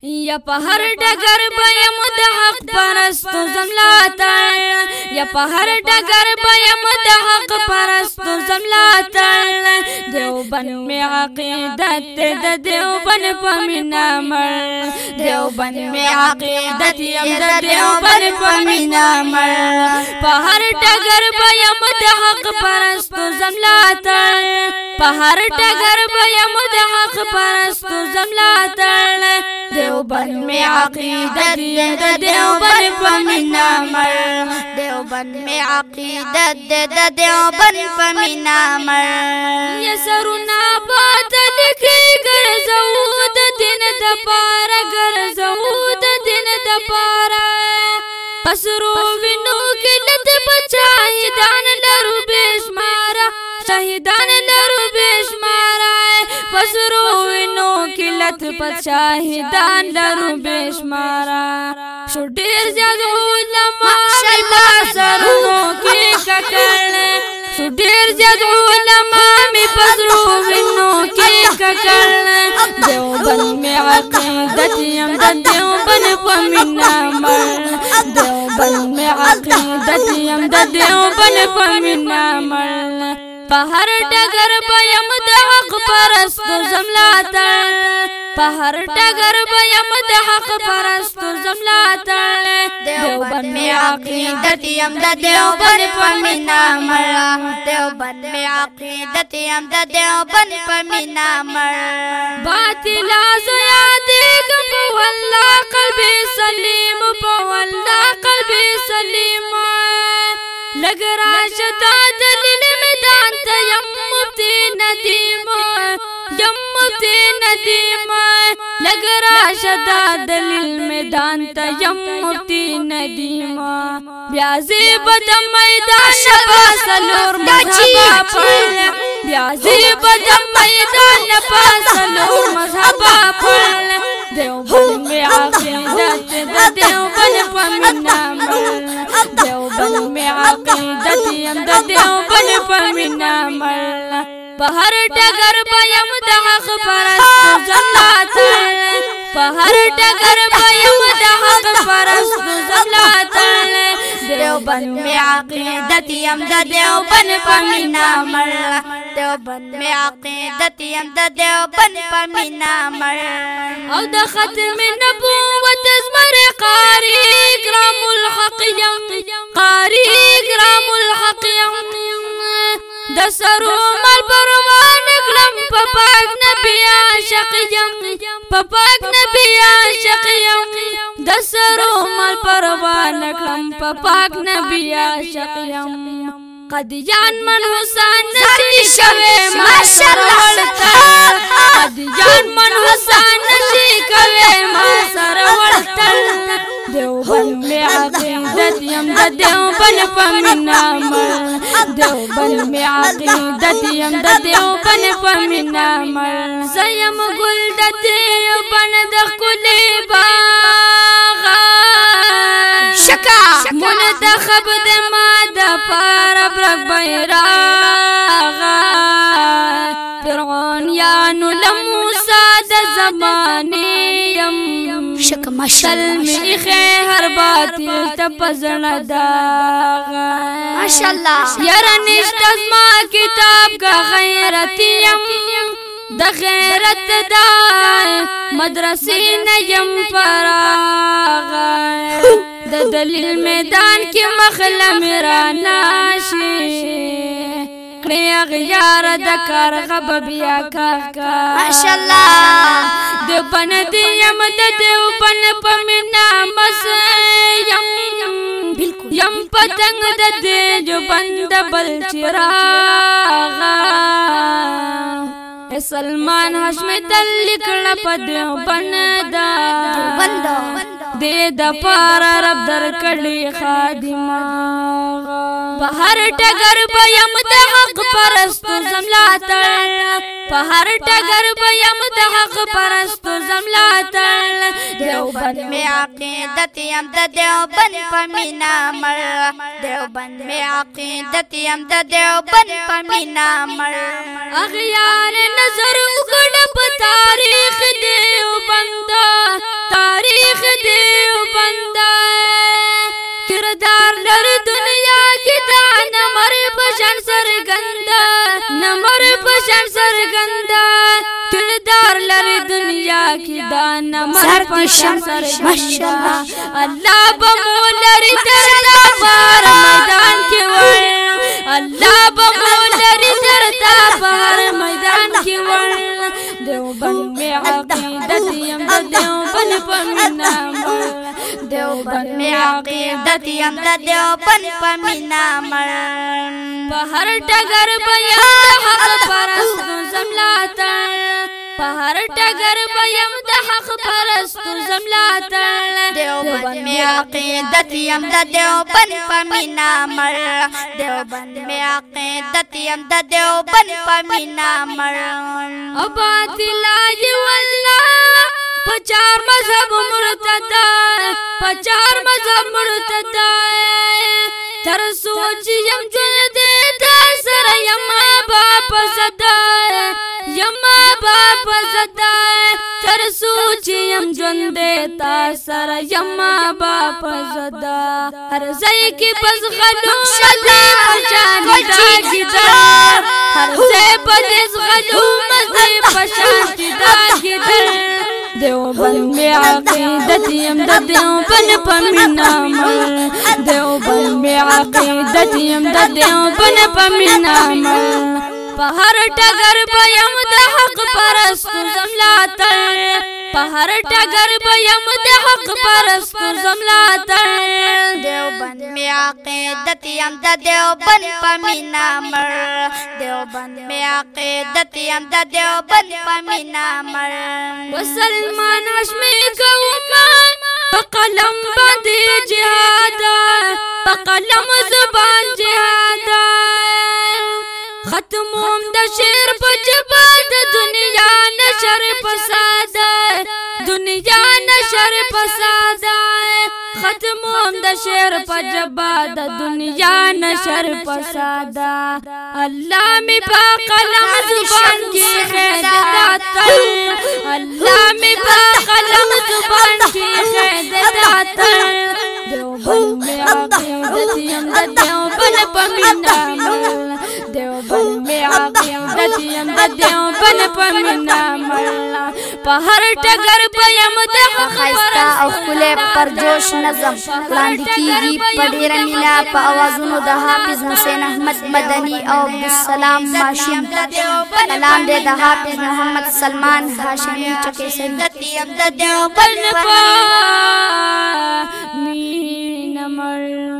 یا په هر ډګر به یم د حق پرستو زملاتړ یا په هر ډګر به یم د حق پرستو زملاتړ دیوبند مې عقیدت د دیوبند په مینا مړ دیوبند مې عقیدت یم د دیوبند په مینا مړ په هر ډګر به یم د حق پرستو زملاتړ په هر ډګر به یم د حق پرستو زملاتړ دیوبند مې عقیدت د دیوبند په مینا مړ دیوبند مې عقیدت د دیوبند په مینا مړ یا سرونه باد لیکي ګرځو د دین د پاره ګرځو د دین د پاره پسرو وینو کې لت بچایدان لرو بشمارا شهیدان لرو بشمارا پسرو وینو کې لت بچایدان لرو بشمارا شو ډیر زیات علماء په سرونو کې ککړ شو ډیر زیات علماء می پسرو وینو کې ککړ دیوبند مې عقیدت یم د دیوبند په مینا مړ دیوبند مې عقیدت یم د دیوبند په مینا مړ په هر ډګر به یم د حق پرستو زملاتړ په هر ډګر به یم د حق پرستو زملاتړ دیوبند مې عقیدت یم د دیوبند په مینا مړ دیوبند مې عقیدت یم د دیوبند په مینا مړ باطل زیا دیګم په والله قلبي سلیم په والله قلبي سلیم لګرا شتا دلیل میدان ته یم مفتی ندیم یم مفتی ندیم لګرا شتا دلیل میدان ته یم مفتی ندیم بیا زیب د میدان شبا سلور مذهب پړ بیا زیب د میدان پاسلور مذهب پړ دیوبند مې عقیدت د دیوبند په مینا مړ دیوبند مې عقیدت یم د دیوبند په مینا مړ په هر ډګر به یم د حق پرستو زملاتړ په هر ډګر به یم د حق پرستو زملاتړ دیوبند مې عقیدت یم د دیوبند په مینا مړ دیوبند مې عقیدت یم د دیوبند په مینا مړ او د ختم نبوت زمر قاری کرام الحق یم قاری کرام الحق یم د سرو مال پروان کړم په پاک نبی عاشق یم په پاک نبی عاشق یم د سرو مال پروان کړم په پاک نبی عاشق یم قدیان من حسین نشی کوي ماشاءالله قدیان من حسین نشی کوي ما سره ورته دیوبند مې عقیدت یم د دیوبند په مینا مړ دیوبند مې عقیدت یم د دیوبند په مینا مړ زیم ګل د دیوبند د ښکلي باغ شکا منتخب د ما د پاره برک بیراغ فرعون یانو لموسی د زمانې یم شکا ماشاءالله هر باطل ته پزړه داغ ماشاءالله یار نشته زما کتاب کا غیرت یم د غیرت دا مدرسې نه یم فراغ د دلیل میدان کې مخله میرا ناشي کړي غیار د کارغه بیا کاکا ماشاءالله دیوبند یم د دیوبند په مینا مس یم یم پتنګ د دیوبند بل چراغ سلمان هاشمي تل کړه په دیوبند دا دې د پار رب در کړي خادمه په هر ټګر به یم د حق پرستو زملاتړ په هر ټګر به یم د حق پرستو زملاتړ دیوبند مې عقیدت یم د دیوبند په مینا مړ دیوبند مې عقیدت یم د دیوبند په مینا مړ اغیار نظر وکړه په تاریخ دیوبند پشان سرګندا نمر پشان سرګندا کردار لري دنیا کې دا نمر پشان سرګندا الله بمولري درتا بار میدان کې وړ الله بمولري درتا بار میدان کې وړ دیوبند میں عقیدت یم د دیوبند پمینا مړ دیوبند میں عقیدت یم د دیوبند پمینا مړ په هر ټګر بیم د حق پرستو زملاتړ په هر ټګر بیم د حق پرستو زملاتړ دیوبند میں عقیدت یم د دیوبند پمینا مړ دیوبند میں عقیدت یم د دیوبند پمینا مړ او باطل ای والله پچار مذهب مرتد پچار مذهب مرتد تر سوچ یم جن دے دا سر یم باپ زدا یم باپ زدا تر سوچ یم جن دے تا سر یم باپ زدا ہر زئی کی بس غلو مزے پشان داگی در ہر زئی بس غلو مزے پشان داگی در دیوبند میں عقیدت یم د دیوبند پمینا مړ دیوبند میں عقیدت یم د دیوبند پمینا مړ په هر ټګر بیم د حق پرستو زملاتړ په هر ټګر بیم د حق پرستو زملاتړ دیوبند میں عقیدت یم د دیوبند پمینا مړ دیوبند میں عقیدت یم د دیوبند پمینا مړ وسلمان هاشمی کوما په قلم باندې جهاد په قلم زبان جهاد ختموم د شعر په جبا د دنیا نشر فساد دنیا نشر فساد ختموم د شعر په جبا د دنیا نشر فساد الله می په قلم زبان کې خیر داتل الله می په قلم زبان کې خیر داتل دیوبند میں عقیدت یم د دیوبند پمینا مړ دیوبند میں عقیدت یم د دیوبند پمینا مړ په هر ټګر بیم د خایستا او ښکلی پرجوش نظم وړاندې کیږي په ډېره مینه په اوازونو د حافظ حسین احمد مدني او عبدالسلام ماشوم کلام دی د حافظ محمد سلمان هاشمي چکیسري د دیوبند پمینا مړ